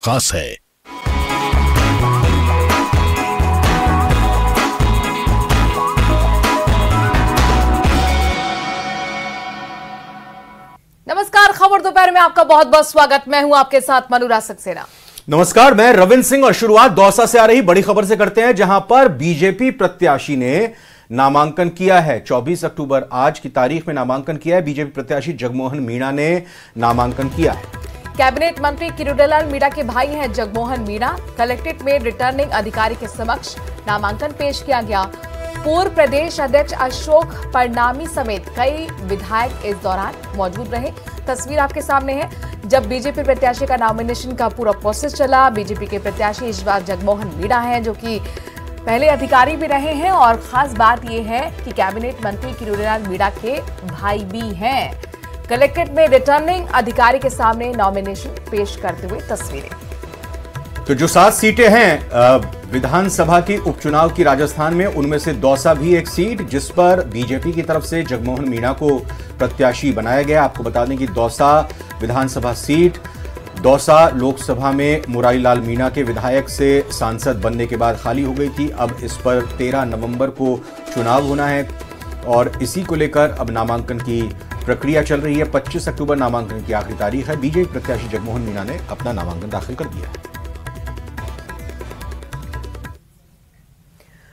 खास है। नमस्कार, खबर दोपहर में आपका बहुत बहुत स्वागत। मैं हूं आपके साथ मनुराज सक्सेना। नमस्कार, मैं रविंद्र सिंह और शुरुआत दौसा से आ रही बड़ी खबर से करते हैं, जहां पर बीजेपी प्रत्याशी ने नामांकन किया है। 24 अक्टूबर आज की तारीख में नामांकन किया है। बीजेपी प्रत्याशी जगमोहन मीणा ने नामांकन किया है। कैबिनेट मंत्री किरोड़ीलाल मीणा के भाई हैं जगमोहन मीणा। कलेक्ट्रेट में रिटर्निंग अधिकारी के समक्ष नामांकन पेश किया गया। पूर्व प्रदेश अध्यक्ष अशोक परनामी समेत कई विधायक इस दौरान मौजूद रहे। तस्वीर आपके सामने है जब बीजेपी प्रत्याशी का नॉमिनेशन का पूरा प्रोसेस चला। बीजेपी के प्रत्याशी इस बार जगमोहन मीणा हैं, जो कि पहले अधिकारी भी रहे हैं और खास बात यह है कि कैबिनेट मंत्री किरोड़ीलाल मीणा के भाई भी हैं। कलेक्ट्रेट में रिटर्निंग अधिकारी के सामने नॉमिनेशन पेश करते हुए तस्वीरें। तो जो 7 सीटें हैं विधानसभा की उपचुनाव की राजस्थान में, उनमें से दौसा भी एक सीट जिस पर बीजेपी की तरफ से जगमोहन मीणा को प्रत्याशी बनाया गया। आपको बता दें कि दौसा विधानसभा सीट दौसा लोकसभा में मुरारीलाल मीणा के विधायक से सांसद बनने के बाद खाली हो गई थी। अब इस पर 13 नवंबर को चुनाव होना है और इसी को लेकर अब नामांकन की प्रक्रिया चल रही है। 25 अक्टूबर नामांकन की आखिरी तारीख है। बीजेपी प्रत्याशी जगमोहन मीणा ने अपना नामांकन दाखिल कर दिया है।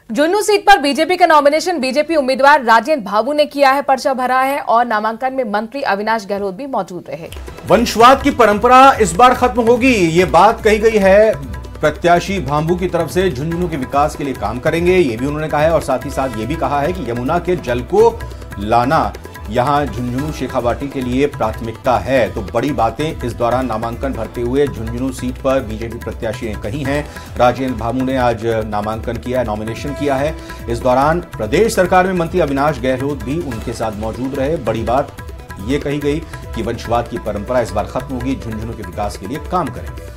झुंझुनू सीट पर बीजेपी का नॉमिनेशन बीजेपी उम्मीदवार राजेंद्र भावू ने किया है, पर्चा भरा है और नामांकन में मंत्री अविनाश गहलोत भी मौजूद रहे। वंशवाद की परंपरा इस बार खत्म होगी, ये बात कही गई है। प्रत्याशी भांबू की तरफ से झुंझुनू के विकास के लिए काम करेंगे, ये भी उन्होंने कहा है। और साथ ही साथ ये भी कहा है कि यमुना के जल को लाना यहां झुंझुनू शेखावाटी के लिए प्राथमिकता है। तो बड़ी बातें इस दौरान नामांकन भरते हुए झुंझुनू सीट पर बीजेपी प्रत्याशी ने कही हैं। राजेंद्र भावू ने आज नामांकन किया है, नॉमिनेशन किया है। इस दौरान प्रदेश सरकार में मंत्री अविनाश गहलोत भी उनके साथ मौजूद रहे। बड़ी बात यह कही गई कि वंशवाद की परंपरा इस बार खत्म होगी, झुंझुनू के विकास के लिए काम करेंगे।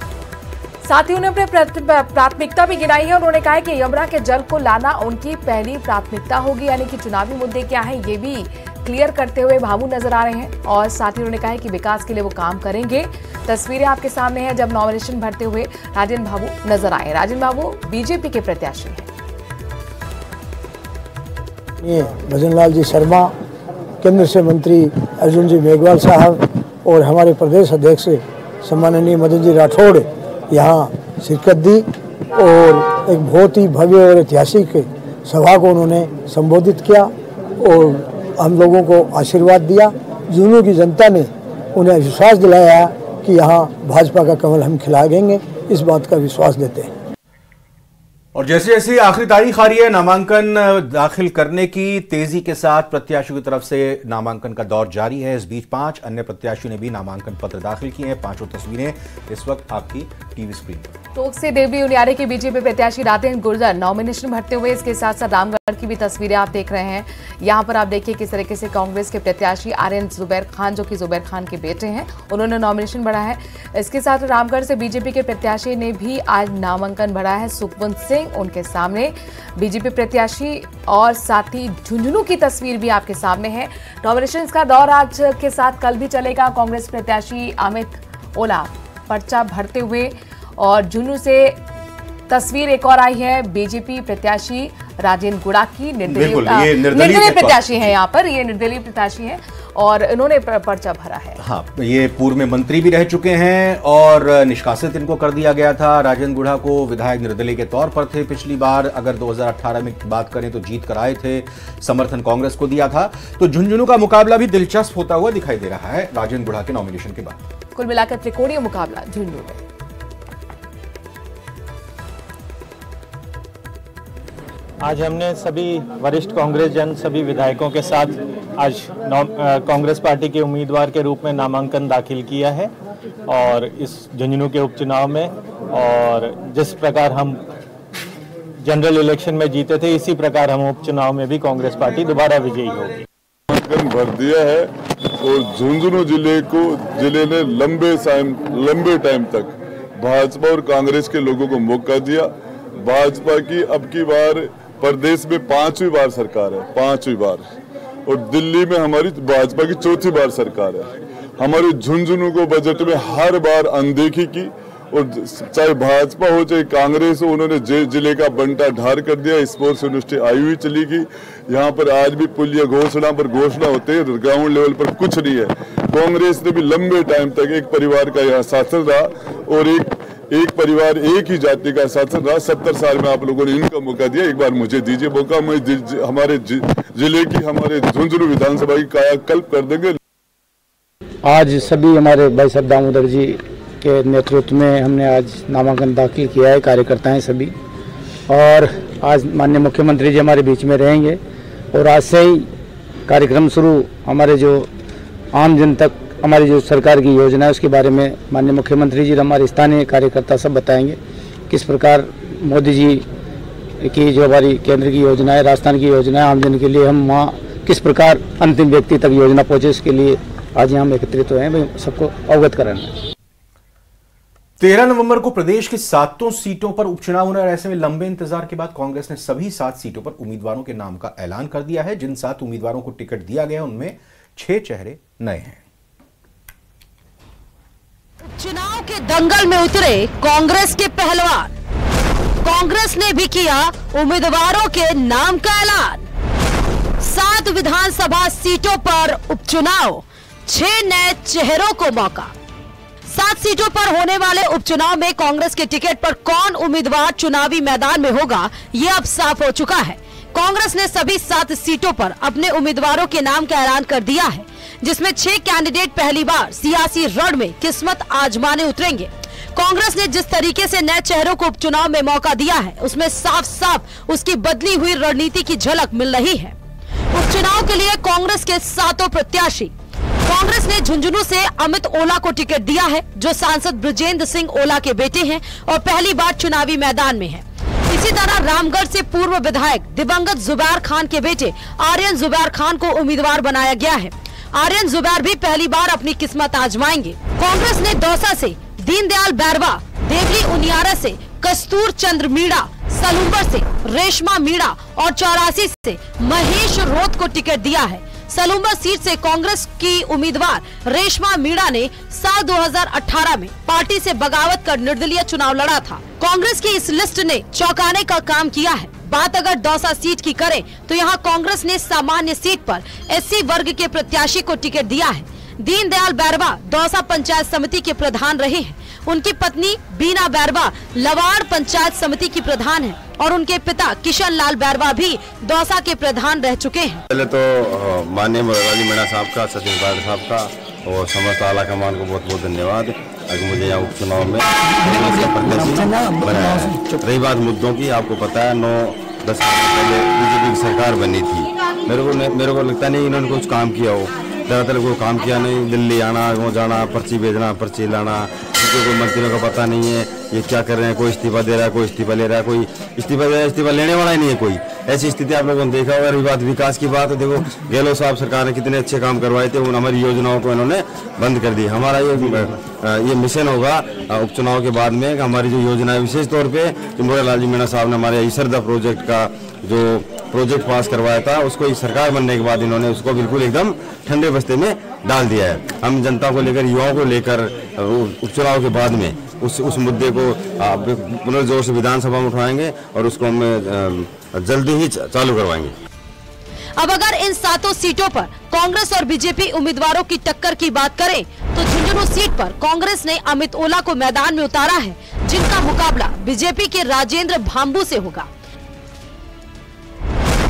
साथ ही उन्होंने प्राथमिकता भी गिनाई है। उन्होंने कहा है कि यमुना के जल को लाना उनकी पहली प्राथमिकता होगी, यानी कि चुनावी मुद्दे क्या है ये भी क्लियर करते हुए भावू नजर आ रहे हैं। और साथ ही उन्होंने कहा है कि विकास के लिए वो काम करेंगे। तस्वीरें आपके सामने हैं जब नॉमिनेशन भरते हुए राजेंद्र भावू नजर आए। राजेंद्र भावू बीजेपी के प्रत्याशी हैं। ये भजनलाल जी शर्मा, केंद्र से मंत्री अर्जुन जी मेघवाल साहब और हमारे प्रदेश अध्यक्ष सम्माननीय मदन जी राठौड़ यहाँ शिरकत दी और एक बहुत ही भव्य और ऐतिहासिक सभा को उन्होंने संबोधित किया और हम लोगों को आशीर्वाद दिया। झुंझुनू की जनता ने उन्हें विश्वास दिलाया कि यहाँ भाजपा का कमल हम खिलाएंगे, इस बात का विश्वास देते हैं। और जैसे जैसे आखिरी तारीख आ रही है नामांकन दाखिल करने की, तेजी के साथ प्रत्याशियों की तरफ से नामांकन का दौर जारी है। इस बीच 5 अन्य प्रत्याशियों ने भी नामांकन पत्र दाखिल किए हैं। 5 तस्वीरें इस वक्त आपकी टीवी स्क्रीन पर। टोंक से देवी उनियारे के बीजेपी प्रत्याशी राजेंद्र गुर्जर नॉमिनेशन भरते हुए, इसके साथ साथ रामगढ़ की भी तस्वीरें आप देख रहे हैं। यहाँ पर आप देखिए किस तरीके से कांग्रेस के प्रत्याशी आर्यन जुबैर खान, जो कि जुबैर खान के बेटे हैं, उन्होंने नॉमिनेशन भरा है। इसके साथ रामगढ़ से बीजेपी के प्रत्याशी ने भी आज नामांकन भरा है, सुखवंत सिंह उनके सामने बीजेपी प्रत्याशी। और साथ ही झुंझुनू की तस्वीर भी आपके सामने है। नॉमिनेशन का दौर आज के साथ कल भी चलेगा। कांग्रेस प्रत्याशी अमित ओला पर्चा भरते हुए और झुंझुनू से तस्वीर एक और आई है बीजेपी प्रत्याशी राजेंद्र गुड़ा की। निर्दलीय प्रत्याशी हैं यहाँ पर, ये निर्दलीय प्रत्याशी हैं और इन्होंने पर्चा भरा है। हाँ, ये पूर्व में मंत्री भी रह चुके हैं और निष्कासित इनको कर दिया गया था। राजेंद्र गुड़ा को विधायक निर्दलीय के तौर पर थे पिछली बार, अगर 2018 में बात करें तो जीत कर आए थे, समर्थन कांग्रेस को दिया था। तो झुंझुनू का मुकाबला भी दिलचस्प होता हुआ दिखाई दे रहा है राजेंद्र गुड़ा के नॉमिनेशन के बाद। कुल मिलाकर त्रिकोणीय मुकाबला झुंझुनू में। आज हमने सभी वरिष्ठ कांग्रेस जन, सभी विधायकों के साथ आज कांग्रेस पार्टी के उम्मीदवार के रूप में नामांकन दाखिल किया है और इस झुंझुनू के उपचुनाव में, और जिस प्रकार हम जनरल इलेक्शन में जीते थे, इसी प्रकार हम उपचुनाव में भी कांग्रेस पार्टी दोबारा विजयी होगी। नामांकन भर दिया है और झुंझुनू जिले ने लंबे टाइम तक भाजपा और कांग्रेस के लोगों को मौका दिया। भाजपा की अब की बार प्रदेश में 5वीं बार सरकार है, 5वीं बार, और दिल्ली में हमारी भाजपा की 4थी बार सरकार है। हमारे झुंझुनू को बजट में हर बार अनदेखी की और चाहे भाजपा हो चाहे कांग्रेस हो, उन्होंने जिले का बंटा ढार कर दिया। स्पोर्ट्स यूनिवर्सिटी आई हुई चली गई। यहाँ पर आज भी पुलिया घोषणा पर घोषणा होते हैं, ग्राउंड लेवल पर कुछ नहीं है। कांग्रेस ने भी लंबे टाइम तक एक परिवार का यहाँ शासन रहा और एक परिवार एक ही जाति का शासन रहा। 70 साल में आप लोगों ने इनका मौका दिया, एक बार मुझे दीजिए मौका। मैं हमारे जिले की, हमारे झुंझुनू विधानसभा की कायाकल्प कर देंगे। आज सभी हमारे भाई साहब दामोदर जी के नेतृत्व में हमने आज नामांकन दाखिल किया है, कार्यकर्ता हैं सभी। और आज माननीय मुख्यमंत्री जी हमारे बीच में रहेंगे और आज से ही कार्यक्रम शुरू, हमारे जो आम जन तक हमारी जो सरकार की योजना है उसके बारे में माननीय मुख्यमंत्री जी हमारे स्थानीय कार्यकर्ता सब बताएंगे किस प्रकार मोदी जी की जो हमारी केंद्र की योजना है, राजस्थान की योजना है, आम जन के लिए हम वहाँ किस प्रकार अंतिम व्यक्ति तक योजना पहुँचे, इसके लिए आज यहाँ हम एकत्रित हुए हैं, सबको अवगत कराना। 13 नवंबर को प्रदेश की 7 सीटों पर उपचुनाव होने और ऐसे में लंबे इंतजार के बाद कांग्रेस ने सभी 7 सीटों पर उम्मीदवारों के नाम का ऐलान कर दिया है। जिन 7 उम्मीदवारों को टिकट दिया गया उनमें 6 चेहरे नए हैं। चुनाव के दंगल में उतरे कांग्रेस के पहलवान। कांग्रेस ने भी किया उम्मीदवारों के नाम का ऐलान। 7 विधानसभा सीटों पर उपचुनाव, 6 नए चेहरों को मौका। 7 सीटों पर होने वाले उपचुनाव में कांग्रेस के टिकट पर कौन उम्मीदवार चुनावी मैदान में होगा, ये अब साफ हो चुका है। कांग्रेस ने सभी 7 सीटों पर अपने उम्मीदवारों के नाम का ऐलान कर दिया है, जिसमें 6 कैंडिडेट पहली बार सियासी रण में किस्मत आजमाने उतरेंगे। कांग्रेस ने जिस तरीके से नए चेहरों को उपचुनाव में मौका दिया है, उसमें साफ साफ उसकी बदली हुई रणनीति की झलक मिल रही है। उपचुनाव के लिए कांग्रेस के 7 प्रत्याशी। कांग्रेस ने झुंझुनू से अमित ओला को टिकट दिया है, जो सांसद बृजेंद्र सिंह ओला के बेटे हैं और पहली बार चुनावी मैदान में हैं। इसी तरह रामगढ़ से पूर्व विधायक दिवंगत जुबैर खान के बेटे आर्यन जुबैर खान को उम्मीदवार बनाया गया है। आर्यन जुबैर भी पहली बार अपनी किस्मत आजमाएंगे। कांग्रेस ने दौसा से दीनदयाल बैरवा, देवली उनियारा से कस्तूर चंद्र मीणा, सलूंबर से रेशमा मीणा और 84 से महेश रोत को टिकट दिया है। सलूंबर सीट से कांग्रेस की उम्मीदवार रेशमा मीणा ने साल 2018 में पार्टी से बगावत कर निर्दलीय चुनाव लड़ा था। कांग्रेस की इस लिस्ट ने चौंकाने का काम किया है। बात अगर दौसा सीट की करें तो यहाँ कांग्रेस ने सामान्य सीट पर SC वर्ग के प्रत्याशी को टिकट दिया है। दीनदयाल बैरवा दौसा पंचायत समिति के प्रधान रहे हैं। उनकी पत्नी बीना बैरवा लवाड़ पंचायत समिति की प्रधान है और उनके पिता किशन लाल बैरवा भी दौसा के प्रधान रह चुके हैं। पहले तो माननीय मुरारी मीणा साहब का, सतीश बाड़ साहब का और समस्त आला कमान को बहुत बहुत धन्यवाद अगर मुझे यहाँ उपचुनाव में बनाया। रही बात मुद्दों की, आपको पता है 9-10 साल पहले बीजेपी की सरकार बनी थी। मेरे को लगता नहीं इन्होंने कुछ काम किया हो, ज़्यादातर कोई काम किया नहीं। दिल्ली आना, वो जाना, पर्ची भेजना, पर्ची लाना, कोई मंत्रियों का पता नहीं है ये क्या कर रहे हैं। कोई इस्तीफा दे रहा है, कोई इस्तीफा ले रहा है, कोई इस्तीफा लेने वाला ही नहीं है कोई। ऐसी स्थिति आप लोगों ने देखा होगा। रही बात विकास की बात, देखो गहलोत साहब सरकार ने कितने अच्छे काम करवाए थे, उन हमारी योजनाओं को इन्होंने बंद कर दी। हमारा ये मिशन होगा उपचुनाव के बाद में, हमारी जो योजना है विशेष तौर पर जो मुरारी मीणा साहब ने हमारे ईसरदा प्रोजेक्ट का जो प्रोजेक्ट पास करवाया था, उसको सरकार बनने के बाद इन्होंने उसको बिल्कुल एकदम ठंडे बस्ते में डाल दिया है। हम जनता को लेकर, युवाओं को लेकर उपचुनाव के बाद में उस मुद्दे को पुनर्जोर से विधानसभा में उठाएंगे और उसको हम जल्दी ही चालू करवाएंगे। अब अगर इन 7 सीटों पर कांग्रेस और बीजेपी उम्मीदवारों की टक्कर की बात करें तो झुंझुनू सीट पर कांग्रेस ने अमित ओला को मैदान में उतारा है, जिनका मुकाबला बीजेपी के राजेंद्र भांबू से होगा।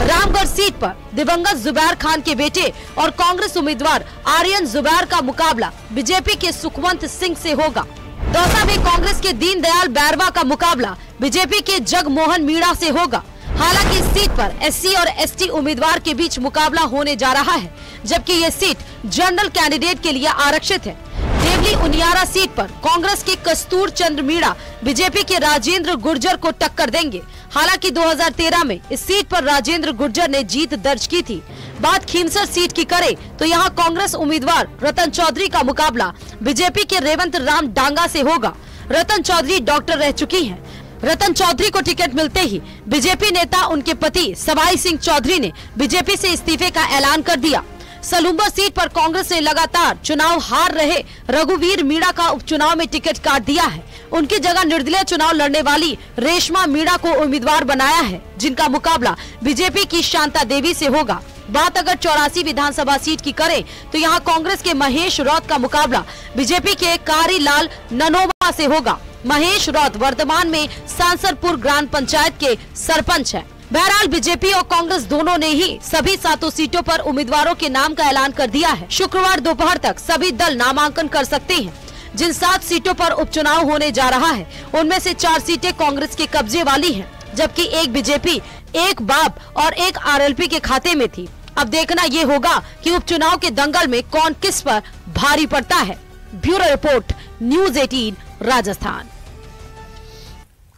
रामगढ़ सीट पर दिवंगत जुबैर खान के बेटे और कांग्रेस उम्मीदवार आर्यन जुबैर का मुकाबला बीजेपी के सुखवंत सिंह से होगा। दौसा में कांग्रेस के दीनदयाल बैरवा का मुकाबला बीजेपी के जगमोहन मीणा से होगा। हालांकि इस सीट पर SC और ST उम्मीदवार के बीच मुकाबला होने जा रहा है, जबकि ये सीट जनरल कैंडिडेट के लिए आरक्षित है। देवली उनियारा सीट पर कांग्रेस के कस्तूर चंद्र मीणा बीजेपी के राजेंद्र गुर्जर को टक्कर देंगे। हालांकि 2013 में इस सीट पर राजेंद्र गुर्जर ने जीत दर्ज की थी। बात खीमसर सीट की करें तो यहाँ कांग्रेस उम्मीदवार रतन चौधरी का मुकाबला बीजेपी के रेवंत राम डांगा से होगा। रतन चौधरी डॉक्टर रह चुकी हैं। रतन चौधरी को टिकट मिलते ही बीजेपी नेता उनके पति सभाई सिंह चौधरी ने बीजेपी से इस्तीफे का ऐलान कर दिया। सलूंबर सीट पर कांग्रेस ने लगातार चुनाव हार रहे रघुवीर मीणा का उपचुनाव में टिकट काट दिया है। उनकी जगह निर्दलीय चुनाव लड़ने वाली रेशमा मीणा को उम्मीदवार बनाया है, जिनका मुकाबला बीजेपी की शांता देवी से होगा। बात अगर 84 विधानसभा सीट की करें तो यहाँ कांग्रेस के महेश रौत का मुकाबला बीजेपी के कारीलाल ननोमा से होगा। महेश रौत वर्तमान में सांसरपुर ग्राम पंचायत के सरपंच है। बहरहाल बीजेपी और कांग्रेस दोनों ने ही सभी 7 सीटों पर उम्मीदवारों के नाम का ऐलान कर दिया है। शुक्रवार दोपहर तक सभी दल नामांकन कर सकते हैं। जिन 7 सीटों पर उपचुनाव होने जा रहा है उनमें से 4 सीटें कांग्रेस के कब्जे वाली हैं, जबकि एक बीजेपी, एक बाप और एक आरएलपी के खाते में थी। अब देखना ये होगा कि उपचुनाव के दंगल में कौन किस पर भारी पड़ता है। Bureau report, news 18 Rajasthan.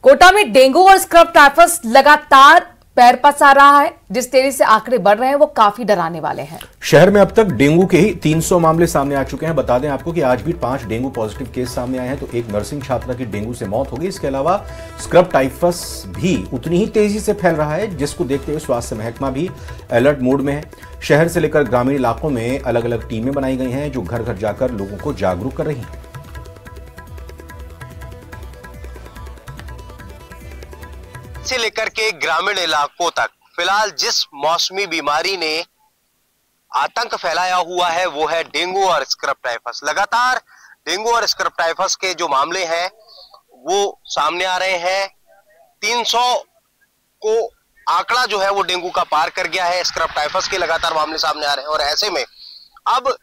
Kota में डेंगू और स्क्रब टाइफस लगातार पैर पसार रहा है। जिस तेजी से आंकड़े बढ़ रहे हैं वो काफी डराने वाले हैं। शहर में अब तक डेंगू के ही 300 मामले सामने आ चुके हैं। बता दें आपको कि आज भी 5 डेंगू पॉजिटिव केस सामने आए हैं, तो एक नर्सिंग छात्रा की डेंगू से मौत हो गई। इसके अलावा स्क्रब टाइफस भी उतनी ही तेजी से फैल रहा है, जिसको देखते हुए स्वास्थ्य महकमा भी अलर्ट मोड में है। शहर से लेकर ग्रामीण इलाकों में अलग अलग टीमें बनाई गई हैं, जो घर घर जाकर लोगों को जागरूक कर रही हैं। से लेकर के ग्रामीण इलाकों तक फिलहाल जिस मौसमी बीमारी ने आतंक फैलाया हुआ है वो है डेंगू और स्क्रब टाइफस। लगातार डेंगू और स्क्रब टाइफस के जो मामले हैं वो सामने आ रहे हैं। 300 को आंकड़ा जो है वो डेंगू का पार कर गया है। स्क्रब टाइफस के लगातार मामले सामने आ रहे हैं और ऐसे में अब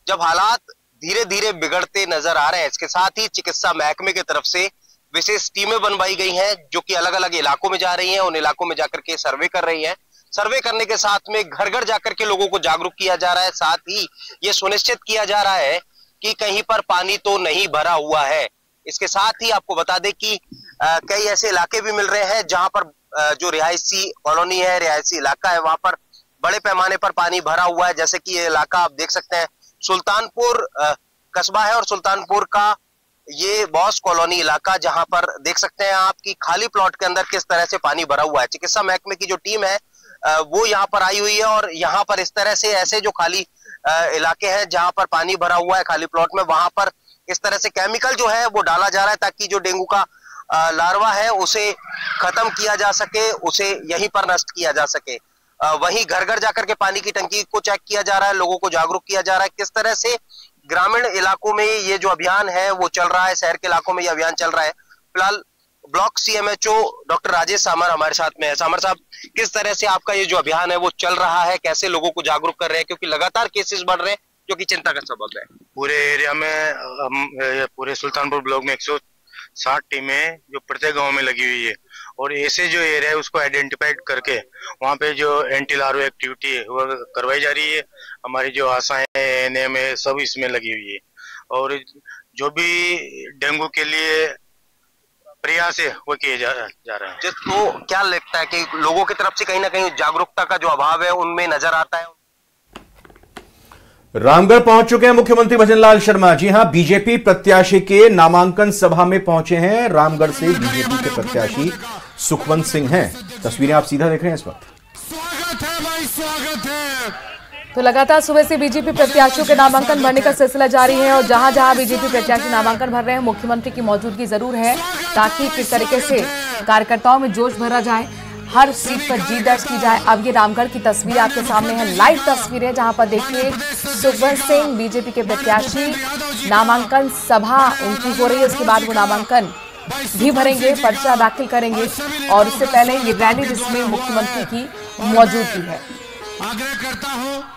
जब हालात धीरे धीरे बिगड़ते नजर आ रहे हैं, इसके साथ ही चिकित्सा महकमे की तरफ से विशेष टीमें बनवाई गई हैं जो कि अलग अलग इलाकों में जा रही हैं। उन इलाकों में जाकर के सर्वे कर रही हैं। सर्वे करने के साथ में घर घर जाकर के लोगों को जागरूक किया जा रहा है। साथ ही ये सुनिश्चित किया जा रहा है कि कहीं पर पानी तो नहीं भरा हुआ है। इसके साथ ही आपको बता दें कि कई ऐसे इलाके भी मिल रहे हैं जहां पर जो रिहायशी कॉलोनी है, रिहायशी इलाका है, वहां पर बड़े पैमाने पर पानी भरा हुआ है। जैसे कि ये इलाका आप देख सकते हैं, सुल्तानपुर कस्बा है और सुल्तानपुर का ये बॉस कॉलोनी इलाका, जहां पर देख सकते हैं आप कि खाली प्लॉट के अंदर किस तरह से पानी भरा हुआ है। चिकित्सा महकमे की जो टीम है वो यहाँ पर आई हुई है और यहाँ पर इस तरह से ऐसे जो खाली इलाके हैं जहां पर पानी भरा हुआ है खाली प्लॉट में, वहां पर इस तरह से केमिकल जो है वो डाला जा रहा है ताकि जो डेंगू का लार्वा है उसे खत्म किया जा सके, उसे यहीं पर नष्ट किया जा सके। वहीं घर घर जाकर के पानी की टंकी को चेक किया जा रहा है, लोगों को जागरूक किया जा रहा है। किस तरह से ग्रामीण इलाकों में ये जो अभियान है वो चल रहा है, शहर के इलाकों में ये अभियान चल रहा है। फिलहाल ब्लॉक CMHO डॉक्टर राजेश सामर हमारे साथ में है। सामर साहब, किस तरह से आपका ये जो अभियान है वो चल रहा है, कैसे लोगों को जागरूक कर रहे हैं, क्योंकि लगातार केसेस बढ़ रहे हैं जो कि चिंता का सबब है। पूरे एरिया में हम पूरे सुल्तानपुर ब्लॉक में 160 टीमें जो प्रत्येक गांव में लगी हुई है और ऐसे जो एरिया है उसको आइडेंटिफाइड करके वहाँ पे जो एंटी लार्वा एक्टिविटी है वो करवाई जा रही है। हमारी जो आशाएं ANM है सब इसमें लगी हुई है और जो भी डेंगू के लिए प्रयास है वो किए जा रहे हैं। तो क्या लगता है कि लोगों की तरफ से कहीं ना कहीं जागरूकता का जो अभाव है उनमें नजर आता है? रामगढ़ पहुंच चुके हैं मुख्यमंत्री भजनलाल शर्मा। जी हां, बीजेपी प्रत्याशी के नामांकन सभा में पहुंचे हैं। रामगढ़ से बीजेपी के प्रत्याशी सुखवंत सिंह हैं। तस्वीरें आप सीधा देख रहे हैं इस वक्त। स्वागत है भाई, स्वागत है। तो लगातार सुबह से बीजेपी प्रत्याशियों के नामांकन भरने का सिलसिला जारी है और जहां जहां बीजेपी प्रत्याशी नामांकन भर रहे हैं, मुख्यमंत्री की मौजूदगी जरूर है ताकि किस तरीके से कार्यकर्ताओं में जोश भरा जाए, हर सीट पर जीत दर्ज की जाए। अब ये रामगढ़ की तस्वीर आपके सामने है, लाइव तस्वीर है, जहां पर देखिए सुखवंत सिंह बीजेपी के प्रत्याशी, नामांकन सभा उनकी हो रही है। उसके बाद वो नामांकन भी भरेंगे, पर्चा दाखिल करेंगे और इससे पहले ये रैली जिसमें मुख्यमंत्री की मौजूदगी है।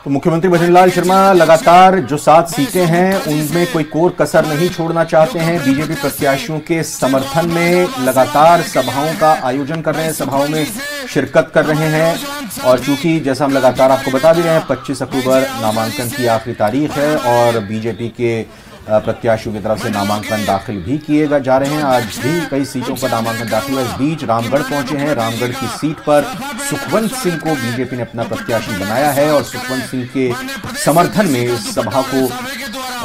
तो मुख्यमंत्री भजनलाल शर्मा लगातार जो 7 सीटें हैं उनमें कोई कोर कसर नहीं छोड़ना चाहते हैं। बीजेपी प्रत्याशियों के समर्थन में लगातार सभाओं का आयोजन कर रहे हैं, सभाओं में शिरकत कर रहे हैं। और चूंकि जैसा हम लगातार आपको बता भी रहे हैं, 25 अक्टूबर नामांकन की आखिरी तारीख है और बीजेपी के प्रत्याशियों की तरफ से नामांकन दाखिल भी किए जा रहे हैं। आज भी कई सीटों पर नामांकन दाखिल हुआ। इस बीच रामगढ़ पहुंचे हैं। रामगढ़ की सीट पर सुखवंत सिंह को बीजेपी ने अपना प्रत्याशी बनाया है और सुखवंत सिंह के समर्थन में इस सभा को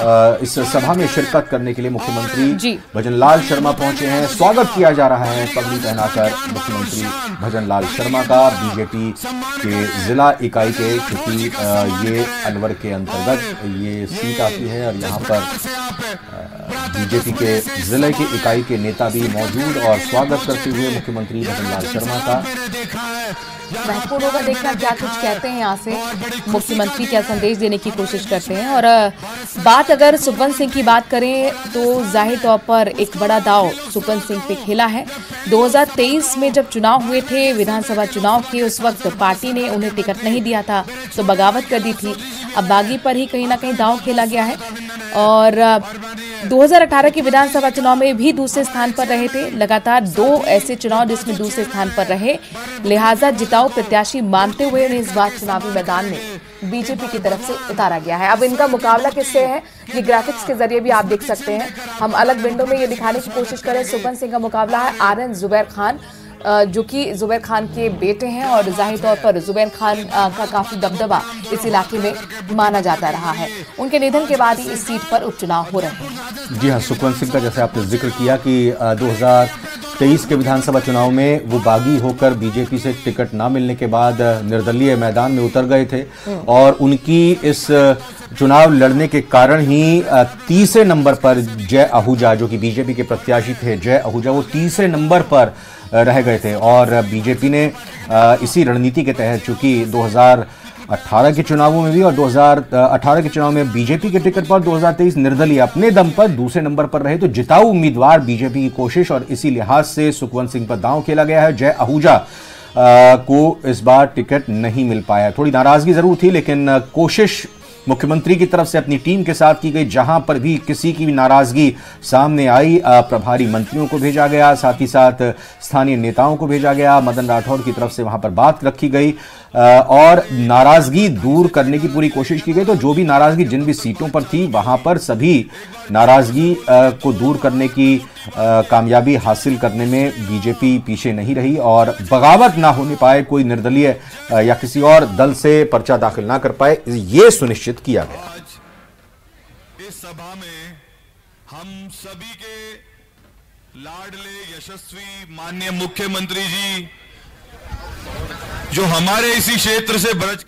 इस सभा में शिरकत करने के लिए मुख्यमंत्री भजनलाल शर्मा पहुंचे हैं। स्वागत किया जा रहा है पगड़ी पहनाकर मुख्यमंत्री भजनलाल शर्मा का बीजेपी के जिला इकाई के, क्योंकि ये अलवर के अंतर्गत ये सीट आती है और यहाँ पर बीजेपी के जिले की इकाई के नेता भी मौजूद और स्वागत करते हुए मुख्यमंत्री भजनलाल शर्मा का। महत्वपूर्ण होगा देखना क्या कुछ कहते हैं यहाँ से मुख्यमंत्री, क्या संदेश देने की कोशिश करते हैं। और बात अगर सुखवंत सिंह की बात करें तो जाहिर तौर पर एक बड़ा दाव सुखवंत सिंह पे खेला है। 2023 में जब चुनाव हुए थे विधानसभा चुनाव के, उस वक्त पार्टी ने उन्हें टिकट नहीं दिया था तो बगावत कर दी थी। अब बागी पर ही कहीं ना कहीं दाव खेला गया है और 2018 के विधानसभा चुनाव में भी दूसरे स्थान पर रहे थे। लगातार 2 ऐसे चुनाव जिसमें दूसरे स्थान पर रहे, लिहाजा जिताऊ प्रत्याशी मानते हुए उन्हें इस बार चुनावी मैदान में बीजेपी की तरफ से उतारा गया है। अब इनका मुकाबला किससे है ये ग्राफिक्स के जरिए भी आप देख सकते हैं। हम अलग विंडो में ये दिखाने की कोशिश करें। सुखवंत सिंह का मुकाबला है आरएन जुबैर खान, जो कि जुबैर खान के बेटे हैं और जाहिर तौर पर जुबैर खान का काफी दबदबा इस इलाके में माना जाता रहा है। उनके निधन के बाद ही इस सीट पर उपचुनाव हो रहे हैं। जी हाँ, सुखवंत सिंह का जैसे आपने जिक्र किया कि 2023 के विधानसभा चुनाव में वो बागी होकर बीजेपी से टिकट ना मिलने के बाद निर्दलीय मैदान में उतर गए थे और उनकी इस चुनाव लड़ने के कारण ही तीसरे नंबर पर जय आहूजा, जो कि बीजेपी के प्रत्याशी थे, जय आहूजा, वो तीसरे नंबर पर रह गए थे। और बीजेपी ने इसी रणनीति के तहत, चूंकि 2018 के चुनावों में भी और 2018 के चुनाव में बीजेपी के टिकट पर 2023 निर्दलीय अपने दम पर दूसरे नंबर पर रहे, तो जिताऊ उम्मीदवार बीजेपी की कोशिश और इसी लिहाज से सुखवंत सिंह पर दांव खेला गया है। जय आहूजा को इस बार टिकट नहीं मिल पाया। थोड़ी नाराजगी जरूर थी, लेकिन कोशिश मुख्यमंत्री की तरफ से अपनी टीम के साथ की गई। जहां पर भी किसी की भी नाराजगी सामने आई, प्रभारी मंत्रियों को भेजा गया, साथ ही साथ स्थानीय नेताओं को भेजा गया। मदन राठौड़ की तरफ से वहां पर बात रखी गई और नाराजगी दूर करने की पूरी कोशिश की गई। तो जो भी नाराजगी जिन भी सीटों पर थी, वहां पर सभी नाराजगी को दूर करने की कामयाबी हासिल करने में बीजेपी पीछे नहीं रही और बगावत ना होने पाए, कोई निर्दलीय या किसी और दल से पर्चा दाखिल ना कर पाए, ये सुनिश्चित किया गया। इस सभा में हम सभी के लाडले यशस्वी माननीय मुख्यमंत्री जी, जो हमारे इसी क्षेत्र से ब्रज।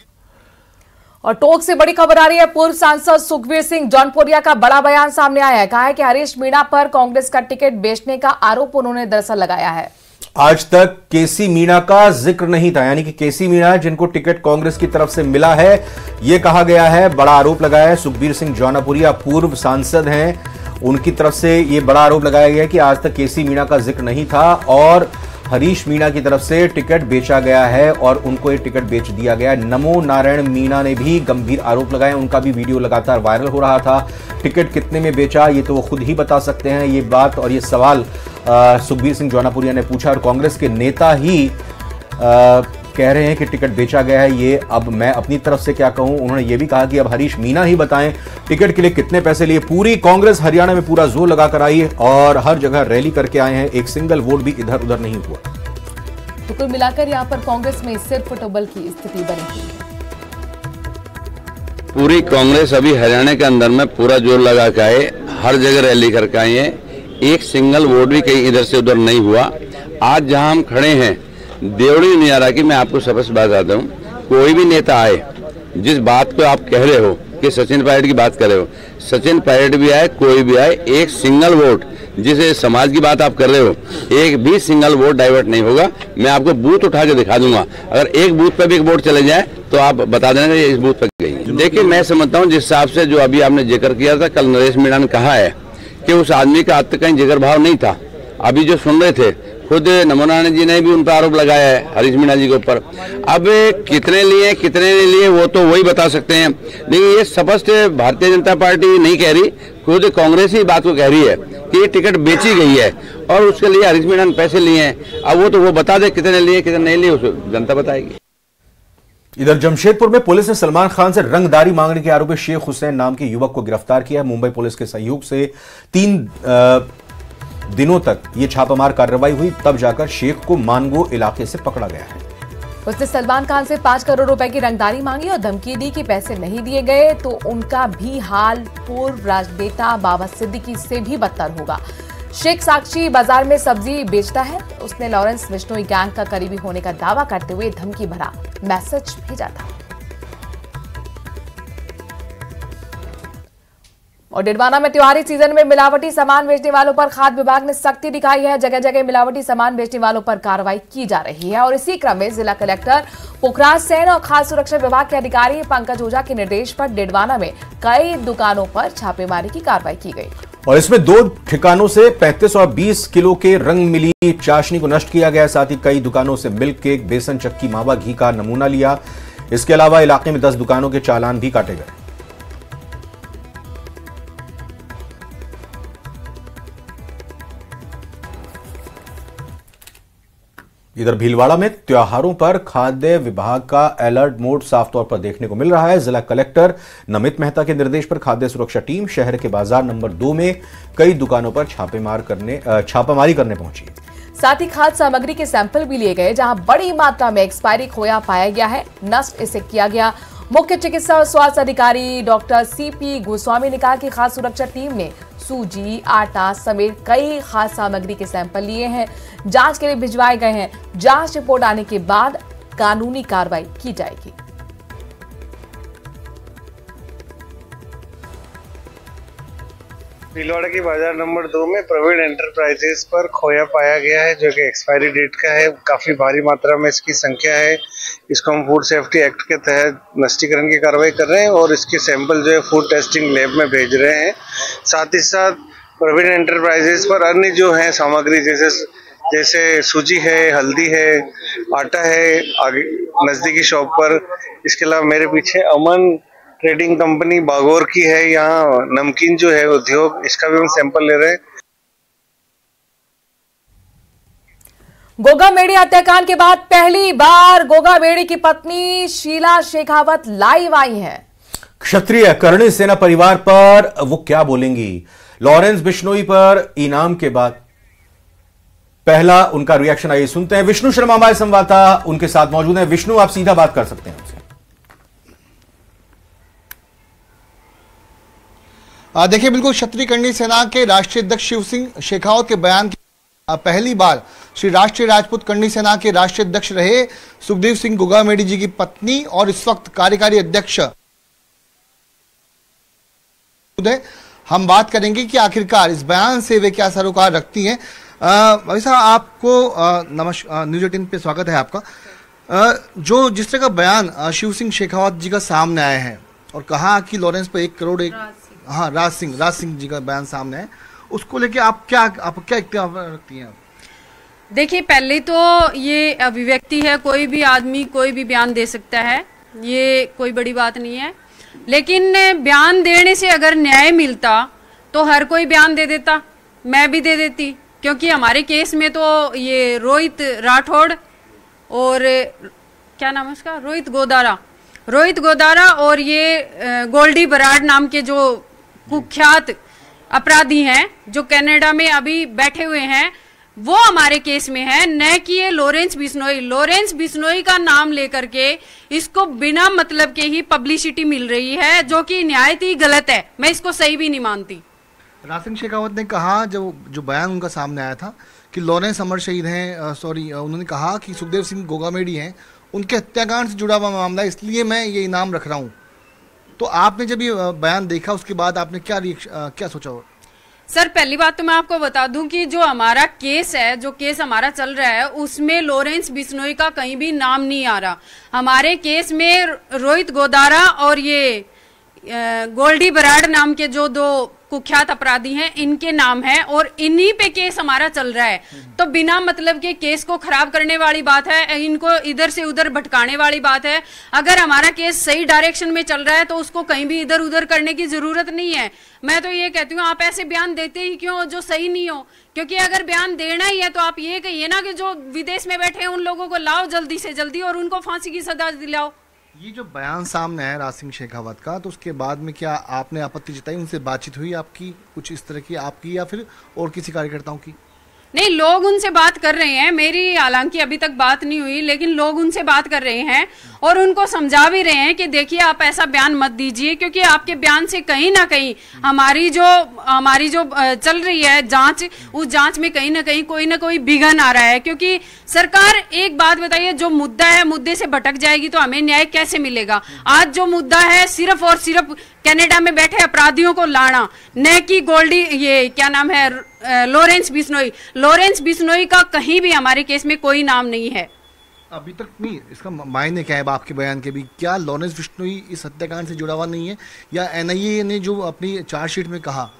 और टोक से बड़ी खबर आ रही है। पूर्व सांसद सुखबीर सिंह जौनपुरिया का बड़ा बयान सामने आया है। कहा है कि हरीश मीणा पर कांग्रेस का टिकट बेचने का आरोप उन्होंने दरअसल लगाया है। आज तक केसी मीणा का जिक्र नहीं था, यानी कि केसी मीणा जिनको टिकट कांग्रेस की तरफ से मिला है, यह कहा गया है, बड़ा आरोप लगाया है। सुखबीर सिंह जौनपुरिया पूर्व सांसद हैं, उनकी तरफ से यह बड़ा आरोप लगाया गया कि आज तक केसी मीणा का जिक्र नहीं था और हरीश मीणा की तरफ से टिकट बेचा गया है और उनको ये टिकट बेच दिया गया। नमो नारायण मीणा ने भी गंभीर आरोप लगाए, उनका भी वीडियो लगातार वायरल हो रहा था। टिकट कितने में बेचा ये तो वो खुद ही बता सकते हैं। ये बात और ये सवाल सुखबीर सिंह जौनपुरिया ने पूछा और कांग्रेस के नेता ही कह रहे हैं कि टिकट बेचा गया है। ये अब मैं अपनी तरफ से क्या कहूं, उन्होंने ये भी कहा कि अब हरीश मीणा ही बताएं टिकट के लिए कितने पैसे लिए। पूरी कांग्रेस हरियाणा में पूरा जोर लगाकर आई और हर जगह रैली करके आए हैं, एक सिंगल वोट भी इधर उधर नहीं हुआ। तो कुल मिलाकर यहाँ पर कांग्रेस में सिर्फ टोबल की स्थिति बनी हुई है। पूरी कांग्रेस अभी हरियाणा के अंदर में पूरा जोर लगा के आए, हर जगह रैली करके आए हैं, एक सिंगल वोट भी कहीं इधर से उधर नहीं हुआ। आज जहां हम खड़े हैं देवड़ी नहीं आ रहा कि मैं आपको स्पष्ट बात बताता हूँ, कोई भी नेता आए, जिस बात को आप कह रहे हो कि सचिन पायलट की बात कर रहे हो, सचिन पायलट भी आए, कोई भी आए, एक सिंगल वोट, जिसे समाज की बात आप कर रहे हो, एक भी सिंगल वोट डाइवर्ट नहीं होगा। मैं आपको बूथ उठा के दिखा दूंगा, अगर एक बूथ पर भी एक वोट चले जाए तो आप बता देना कि इस बूथ पर गई। देखिए मैं समझता हूँ जिस हिसाब से जो अभी आपने जिक्र किया था, कल नरेश मीणा ने कहा है कि उस आदमी का आज तक कहीं जिक्र भाव नहीं था। अभी जो सुन रहे थे, खुद नमो नारायण जी ने भी उन पर आरोप लगाया है हरीश मीणा जी के ऊपर। अब कितने लिए कितने नहीं लिए वो तो वही बता सकते हैं, लेकिन ये स्पष्ट भारतीय जनता पार्टी नहीं कह रही, खुद कांग्रेस ही बात को कह रही है कि ये टिकट बेची गई है और उसके लिए हरीश मीणा ने पैसे लिए हैं। अब वो तो वो बता दे कितने लिए कितने नहीं लिए, उसको जनता बताएगी। इधर जमशेदपुर में पुलिस ने सलमान खान से रंगदारी मांगने के आरोपी शेख हुसैन नाम के युवक को गिरफ्तार किया। मुंबई पुलिस के सहयोग से 3 दिनों तक ये छापामार कार्रवाई हुई, तब जाकर शेख को मानगो इलाके से पकड़ा गया है। उसने सलमान खान से 5 करोड़ रुपए की रंगदारी मांगी और धमकी दी कि पैसे नहीं दिए गए तो उनका भी हाल पूर्व राजनेता बाबा सिद्दीकी से भी बदतर होगा। शेख साक्षी बाजार में सब्जी बेचता है। उसने लॉरेंस बिश्नोई गैंग का करीबी होने का दावा करते हुए धमकी भरा मैसेज भेजा था। और डिडवाना में त्योहारी सीजन में मिलावटी सामान बेचने वालों पर खाद्य विभाग ने सख्ती दिखाई है। जगह जगह मिलावटी सामान बेचने वालों पर कार्रवाई की जा रही है और इसी क्रम में जिला कलेक्टर पुखराज सेन और खाद्य सुरक्षा विभाग के अधिकारी पंकज ओझा के निर्देश पर डिडवाना में कई दुकानों पर छापेमारी की कार्रवाई की गई और इसमें 2 ठिकानों से 35 और 20 किलो के रंग मिली चाशनी को नष्ट किया गया। साथ ही कई दुकानों से मिल्क केक, बेसन चक्की, मावा घी का नमूना लिया। इसके अलावा इलाके में 10 दुकानों के चालान भी काटे गए। इधर भीलवाड़ा में त्योहारों पर खाद्य विभाग का अलर्ट मोड साफ तौर पर देखने को मिल रहा है। जिला कलेक्टर नमित मेहता के निर्देश पर खाद्य सुरक्षा टीम शहर के बाजार नंबर 2 में कई दुकानों पर छापामारी करने पहुंची। साथ ही खाद्य सामग्री के सैंपल भी लिए गए, जहां बड़ी मात्रा में एक्सपायरी खोया पाया गया है। नष्ट इसे किया गया। मुख्य चिकित्सा और स्वास्थ्य अधिकारी डॉक्टर सीपी गोस्वामी ने कहा कि खाद्य सुरक्षा टीम ने सूजी, आटा समेत कई खाद्य सामग्री के सैंपल लिए हैं, जांच के लिए भिजवाए गए हैं। जांच रिपोर्ट आने के बाद कानूनी कार्रवाई की जाएगी। भीलवाड़ा की बाजार नंबर 2 में प्रवीण एंटरप्राइजेस पर खोया पाया गया है, जो कि एक्सपायरी डेट का है। काफी भारी मात्रा में इसकी संख्या है। इसको हम फूड सेफ्टी एक्ट के तहत नष्टीकरण की कार्रवाई कर रहे हैं और इसके सैंपल जो है फूड टेस्टिंग लैब में भेज रहे हैं। साथ ही साथ प्रवीण एंटरप्राइजेस पर अन्य जो है सामग्री जैसे सूजी है, हल्दी है, आटा है, आगे नजदीकी शॉप पर। इसके अलावा मेरे पीछे अमन ट्रेडिंग कंपनी बागोर की है, यहाँ नमकीन जो है उद्योग, इसका भी हम सैंपल ले रहे हैं। गोगा मेडी हत्याकांड के बाद पहली बार गोगा मेडी की पत्नी शीला शेखावत लाइव आई हैं। क्षत्रिय करणी सेना परिवार पर वो क्या बोलेंगी? लॉरेंस बिश्नोई पर इनाम के बाद पहला उनका रिएक्शन आइए सुनते हैं। विष्णु शर्मा हमारे संवाददाता उनके साथ मौजूद हैं। विष्णु, आप सीधा बात कर सकते हैं उनसे। देखिए, बिल्कुल क्षत्रिय करणी सेना के राष्ट्रीय अध्यक्ष शिव सिंह शेखावत के बयान की पहली बार श्री राष्ट्रीय राजपूत करणी सेना के राष्ट्रीय अध्यक्ष रहे सुखदेव सिंह गोगामेडी जी की पत्नी और इस वक्त कार्यकारी अध्यक्ष हम बात करेंगे कि आखिरकार इस बयान से वे क्या सरोकार रखती हैं। भाई साहब, आपको नमस्कार, न्यूज 18 पे स्वागत है आपका। जो जिस तरह का बयान शिव सिंह शेखावत जी का सामने आया है और कहा कि लॉरेंस पर 1 करोड़ राज सिंह जी का बयान सामने है, उसको लेके आप क्या इख्तियार रखती हैं? देखिए, पहले तो ये अभिव्यक्ति है, कोई भी आदमी कोई भी बयान दे सकता है, ये कोई बड़ी बात नहीं है। लेकिन बयान देने से अगर न्याय मिलता तो हर कोई बयान दे देता, मैं भी दे देती, क्योंकि हमारे केस में तो ये रोहित राठौड़ और क्या नाम है उसका, रोहित गोदारा और ये गोल्डी बराड़ नाम के जो कुख्यात अपराधी हैं, जो कनाडा में अभी बैठे हुए हैं, वो हमारे केस में है, न कि ये लॉरेंस बिश्नोई का नाम लेकर के इसको बिना मतलब के ही पब्लिसिटी मिल रही है, जो कि न्यायती गलत है। मैं इसको सही भी नहीं मानती। राज सिंह शेखावत ने कहा, जो बयान उनका सामने आया था कि लॉरेंस अमर शहीद हैं, उन्होंने कहा कि सुखदेव सिंह गोगामेडी हैं, उनके हत्याकांड से जुड़ा हुआ मामला, इसलिए मैं ये इनाम रख रहा हूँ। तो आपने जब ये बयान देखा उसके बाद आपने क्या सोचा? सर, पहली बात तो मैं आपको बता दूं कि जो हमारा केस है, जो केस हमारा चल रहा है, उसमें लॉरेंस बिश्नोई का कहीं भी नाम नहीं आ रहा। हमारे केस में रोहित गोदारा और ये गोल्डी बराड़ नाम के जो 2 कुख्यात अपराधी हैं, इनके नाम है और इन्हीं पे केस हमारा चल रहा है। तो बिना मतलब के केस को खराब करने वाली बात है, इनको इधर से उधर भटकाने वाली बात है। अगर हमारा केस सही डायरेक्शन में चल रहा है तो उसको कहीं भी इधर उधर करने की जरूरत नहीं है। मैं तो ये कहती हूँ, आप ऐसे बयान देते ही क्यों जो सही नहीं हो? क्योंकि अगर बयान देना ही है तो आप ये कहिए ना कि जो विदेश में बैठे हैं उन लोगों को लाओ जल्दी से जल्दी और उनको फांसी की सजा दिलाओ। ये जो बयान सामने है राज सिंह शेखावत का, तो उसके बाद में क्या आपने आपत्ति जताई? उनसे बातचीत हुई आपकी कुछ इस तरह की, आपकी या फिर और किसी कार्यकर्ताओं की? नहीं, लोग उनसे बात कर रहे हैं, मेरी हालांकि अभी तक बात नहीं हुई, लेकिन लोग उनसे बात कर रहे हैं और उनको समझा भी रहे हैं कि देखिए आप ऐसा बयान मत दीजिए, क्योंकि आपके बयान से कहीं ना कहीं हमारी जो चल रही है जांच, उस जांच में कहीं ना कोई विघ्न आ रहा है। क्योंकि सरकार, एक बात बताइए, जो मुद्दा है मुद्दे से भटक जाएगी तो हमें न्याय कैसे मिलेगा? आज जो मुद्दा है सिर्फ और सिर्फ कनाडा में बैठे अपराधियों को लाना, न कि गोल्डी, ये क्या नाम है, लॉरेंस बिश्नोई का कहीं भी हमारे केस में कोई नाम नहीं है अभी तक। नहीं, इसका मायने क्या है आपके बयान के भी? क्या लॉरेंस बिश्नोई इस हत्याकांड से जुड़ा हुआ नहीं है, या एनआईए ने जो अपनी चार्जशीट में कहा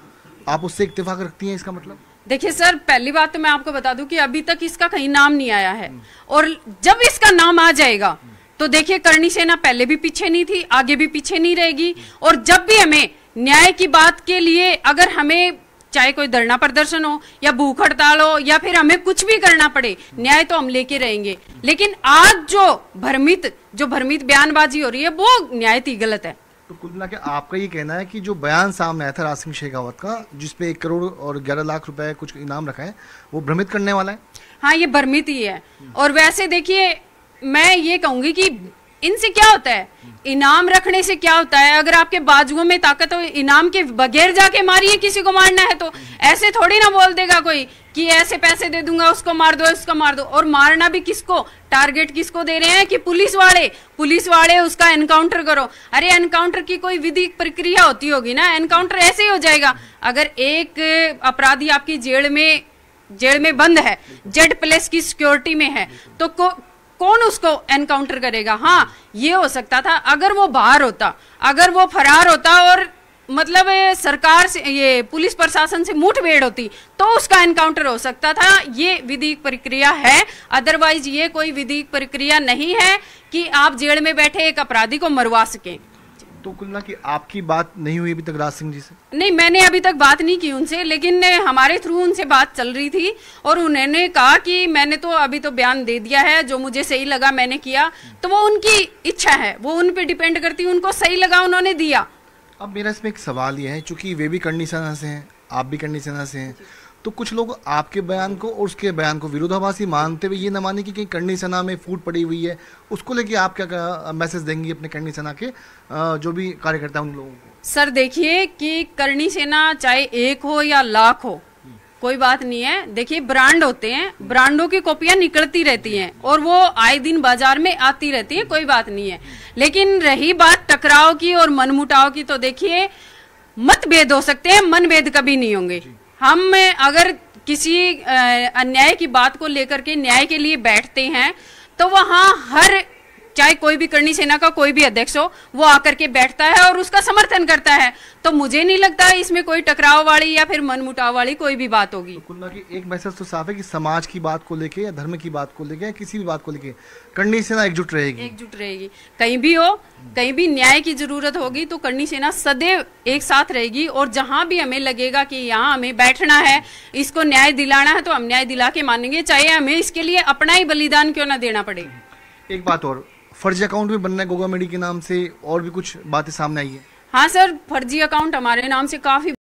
आप उससे इत्तेफाक रखती हैं? इसका मतलब देखिए सर, पहली बात तो मैं आपको बता दूं कि अभी तक इसका कहीं नाम नहीं आया है, और जब इसका नाम आ जाएगा तो देखिए करणी सेना पहले भी पीछे नहीं थी, आगे भी पीछे नहीं रहेगी। और जब भी हमें न्याय की बात के लिए, अगर हमें चाहे कोई धरना प्रदर्शन हो या भूख हड़ताल हो या फिर हमें कुछ भी करना पड़े, न्याय तो हम लेके रहेंगे। लेकिन आज जो भ्रमित बयानबाजी हो रही है वो न्यायिक गलत है। तो कुल मिला के आपका ये कहना है कि जो बयान सामने आया था राज सिंह शेखावत का, जिसपे 1 करोड़ और 11 लाख रुपए कुछ इनाम रखा है, वो भ्रमित करने वाला है? हाँ, ये भ्रमित ही है। और वैसे देखिए, मैं ये कहूंगी कि इनसे क्या होता है, इनाम रखने से क्या होता है? अगर आपके बाजुओं में ताकत हो, इनाम के बगैर जाके मारिए, किसी को मारना है तो ऐसे थोड़ी ना बोल देगा कोई कि ऐसे पैसे दे दूंगा, उसको मार दो, इसको मार दो। और मारना भी किसको, टारगेट किसको दे रहे हैं कि पुलिस वाले उसका एनकाउंटर करो। अरे एनकाउंटर की कोई विधिक प्रक्रिया होती होगी ना, एनकाउंटर ऐसे ही हो जाएगा। अगर एक अपराधी आपकी जेल में बंद है, Z+ की सिक्योरिटी में है, तो कौन उसको एनकाउंटर करेगा? हाँ, ये हो सकता था अगर वो बाहर होता, अगर वो फरार होता और मतलब सरकार से, ये पुलिस प्रशासन से मुठभेड़ होती, तो उसका एनकाउंटर हो सकता था। ये विधिक प्रक्रिया है, अदरवाइज ये कोई विधिक प्रक्रिया नहीं है कि आप जेल में बैठे एक अपराधी को मरवा सकें। तो कुल ना कि आपकी बात नहीं हुई अभी तक राज सिंह जी से? नहीं, मैंने अभी तक बात नहीं की उनसे, लेकिन हमारे थ्रू उनसे बात चल रही थी और उन्होंने कहा कि मैंने तो अभी तो बयान दे दिया है, जो मुझे सही लगा मैंने किया। तो वो उनकी इच्छा है, वो उन पे डिपेंड करती है, उनको सही लगा उन्होंने दिया। अब मेरा इसमें एक सवाल ये है, चूंकि वे भी करणी सेना से हैं, आप भी करणी सेना से हैं, तो कुछ लोग आपके बयान को और उसके बयान को विरोधाभासी मानते हुए ये न माने कि कहीं करणी सेना में फूट पड़ी हुई है, उसको लेके आप क्या मैसेज देंगी अपने करणी सेना के जो भी कार्यकर्ता उन लोगों को? सर देखिए कि करणी सेना चाहे 1 हो या लाख हो, कोई बात नहीं है। देखिए ब्रांड होते हैं, ब्रांडों की कॉपियां निकलती रहती हैं और वो आए दिन बाजार में आती रहती है, कोई बात नहीं है। लेकिन रही बात टकराव की और मनमुटाव की, तो देखिए मतभेद हो सकते हैं, मनभेद कभी नहीं होंगे। हम अगर किसी अन्याय की बात को लेकर के न्याय के लिए बैठते हैं तो वहां चाहे कोई भी करणी सेना का कोई भी अध्यक्ष हो, वो आकर के बैठता है और उसका समर्थन करता है। तो मुझे नहीं लगता है इसमें कोई टकराव वाली या फिर मनमुटाव वाली कोई भी बात होगी। तो एक मैसेज तो साफ है कि समाज की बात को लेके या धर्म की बात को लेके या किसी भी बात को लेके करणी सेना एकजुट रहेगी। कहीं भी हो, कहीं भी न्याय की जरूरत होगी तो करणी सेना सदैव एक साथ रहेगी। और जहां भी हमें लगेगा कि यहाँ हमें बैठना है, इसको न्याय दिलाना है, तो हम न्याय दिला के मानेंगे, चाहे हमें इसके लिए अपना ही बलिदान क्यों ना देना पड़े। एक बात और, फर्जी अकाउंट भी बनना है गोगा मेडी के नाम से, और भी कुछ बातें सामने आई है? हाँ सर, फर्जी अकाउंट हमारे नाम से काफी